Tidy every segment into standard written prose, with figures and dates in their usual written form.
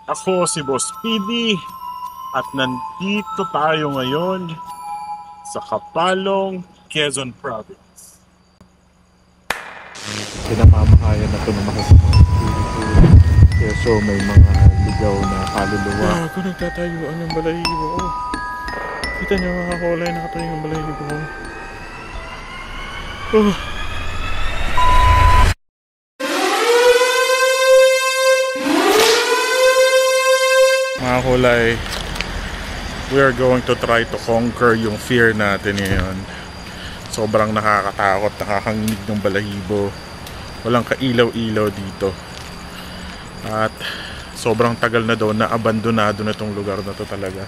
Ako si Boss PD at nandito tayo ngayon sa Kapalong, Quezon Province. Pinamamahayan na ito ng masasamang espiritu. So may mga ligaw na kaluluwa. Kung nagtatayuan ng balahibo ko. Kita niyo mga kulay, nakatayo ng balahibo ko. Mga kulay, we are going to try to conquer yung fear natin ngayon. Sobrang nakakatakot, nakakanginig ng balahibo. Walang kailaw-ilaw dito. At sobrang tagal na daw na abandonado na tong lugar na to talaga.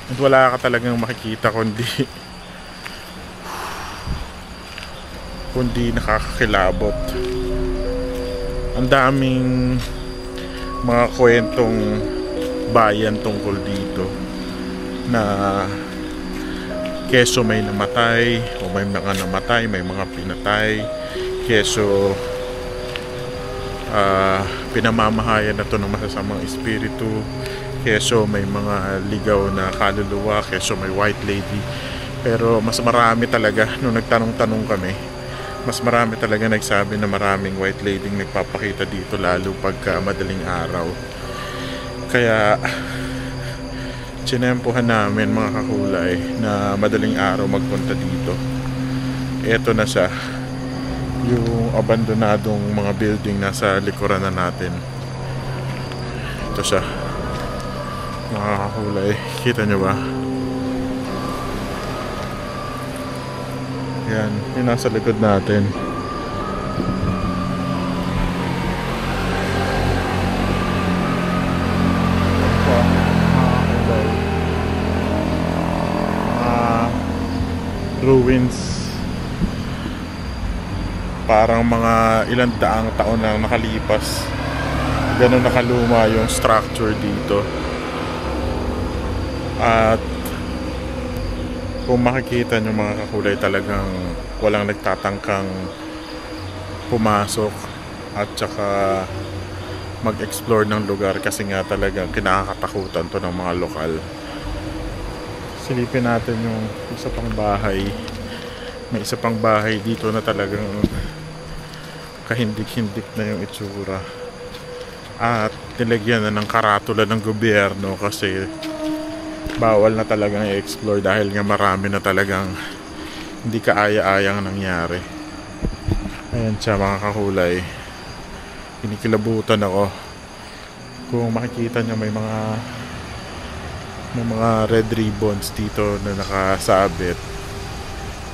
At wala ka talagang makikita kundi nakakakilabot. Ang daming mga kwentong bayan tungkol dito na keso may namatay o may mga namatay, may mga pinatay, keso pinamamahayan na to ng masasamang espiritu, keso may mga ligaw na kaluluwa, keso may white lady. Pero mas marami talaga, nung nagtanong-tanong kami, mas marami talaga nagsabi na maraming white lady nagpapakita dito, lalo pagka madaling araw. Kaya sinempohan namin mga kakulay na madaling araw magpunta dito. Eto na siya, yung abandonadong mga building nasa likuran na natin. Ito siya mga kakulay, kita nyo ba? Yan, yung nasa likod natin. Ruins, parang mga ilang daang taon na nakalipas, ganun nakaluma yung structure dito. At kung makikita nyo mga kakulay, talagang walang nagtatangkang pumasok at saka mag-explore ng lugar, kasi nga talagang kinakatakutan to ng mga lokal. Silipin natin yung isa pang bahay. May isa pang bahay dito na talagang kahindik-hindik na yung itsura. At nilagyan na ng karatula ng gobyerno kasi bawal na talagang i-explore dahil nga marami na talagang hindi kaaya-ayang nangyari. Ayan siya mga kakulay. Kinikilabutan ako. Kung makikita nyo, may mga red ribbons dito na nakasabit.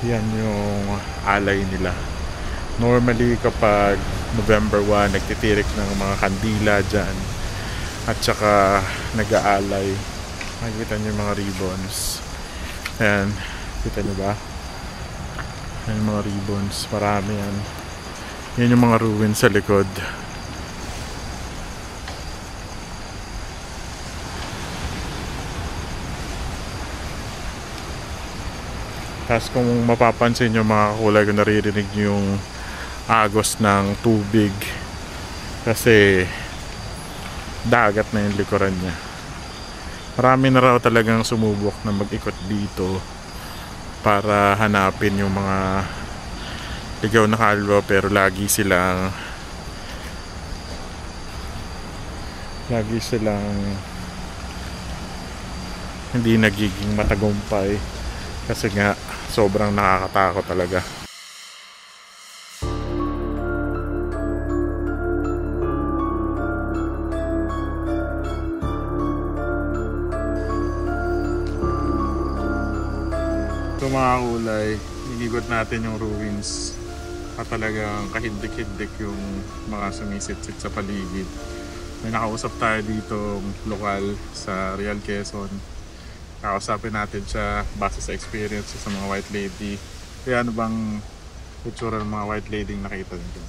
Yan yung alay nila. Normally kapag November 1, nagtitirik ng mga kandila dyan at saka nag-aalay. Makikita nyo yung mga ribbons. Ayan, kita nyo ba? Ayan yung mga ribbons, marami yan. Yan yung mga ruins sa likod. Tapos kung mapapansin nyo mga kakulay, kung naririnig nyo yung agos ng tubig, kasi dagat na yung likuran niya. Marami na raw talagang sumubok na mag-ikot dito para hanapin yung mga ligaw na kaluluwa, pero lagi silang hindi nagiging matagumpay kasi nga sobrang nakakatakot talaga. So mga kulay, inigot natin yung ruins at talagang kahindik-hindik yung mga sumisit-sit sa paligid. May nakausap tayo dito lokal sa Real Quezon. Kakausapin natin siya base sa experience sa mga white lady. Kaya ano bang itsura ng mga white lady nakita nito?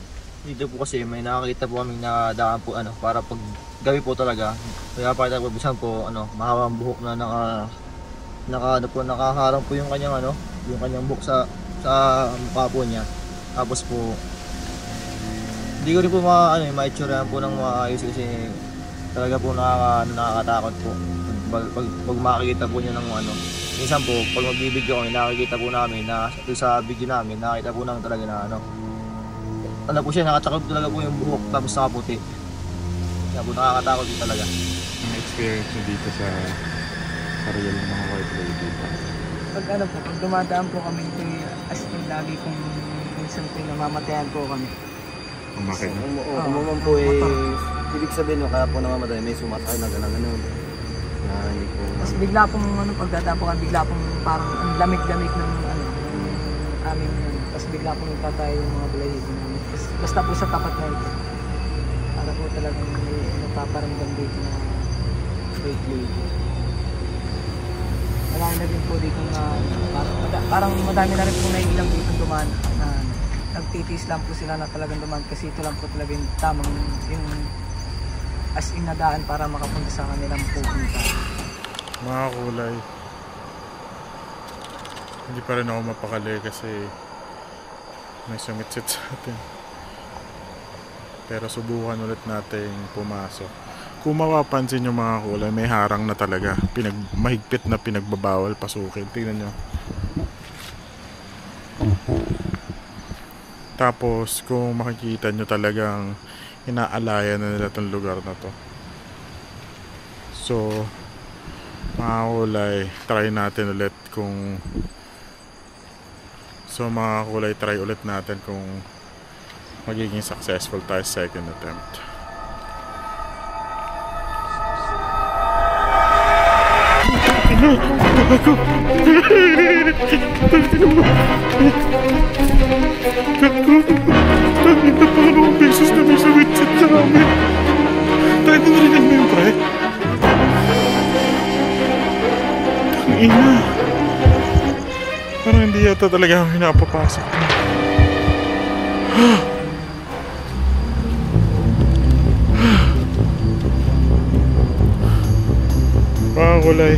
Dito po kasi may nakakita po kaming nadaan po para pag gabi po talaga. Kaya pakita po bisan po mahabang buhok na nakaharang po yung kanyang yung kanyang buhok sa mukha po niya. Tapos po hindi ko rin po maitsurahan po ng maayos kasi Talaga po nakakatakot po. Pag makikita po niyo ng ano, minsan po, pag magbibideo kami, nakikita po namin na sa video namin, nakita po namin talaga na ano po siya, nakatakot talaga po yung buhok tapos nakaputi. Kaya po nakakatakot po talaga. Ang experience nyo dito sa real ng mga white lady. Pag ano po, pag dumadaan po kami ito, as in lagi kung minsan po namamatayan po kami. Ang makina. Umuman po ibig sabihin no, kaya po namamatay, may sumasakay na gano'n. Na hindi po... Tapos bigla pong pagdadaan po kami, bigla pong parang ang lamig-lamig ng aming tapos bigla pong nagtatay yung mga balahibo namin. Basta po sa tapat na ito. Para po talagang may napaparamdam dito na white lady. Marami na din po dito na parang madami na rin po naiilang dito dumaan na nagtitis lang po sila na talagang dumaan kasi ito lang po talaga yung tamang yung as in na daan para makapunta sa kanilang pupunta. Mga kulay. Hindi pa rin ako mapakali kasi may sumitsit sa atin. Pero subukan ulit natin pumasok. Kung mapapansin yung mga kulay, may harang na talaga. Mahigpit na pinagbabawal pasukin. Tingnan nyo. Tapos kung makikita nyo talagang inaalaya na nila itong lugar na to. So mga kulay, try natin ulit kung mga kulay, try ulit natin kung magiging successful tayo second attempt. Napakalawang beses na may sumit-sit sa amin. Tayo na narinig mo yung pre. Tangina. Parang hindi yata talaga kami napapasok. Mga kulay.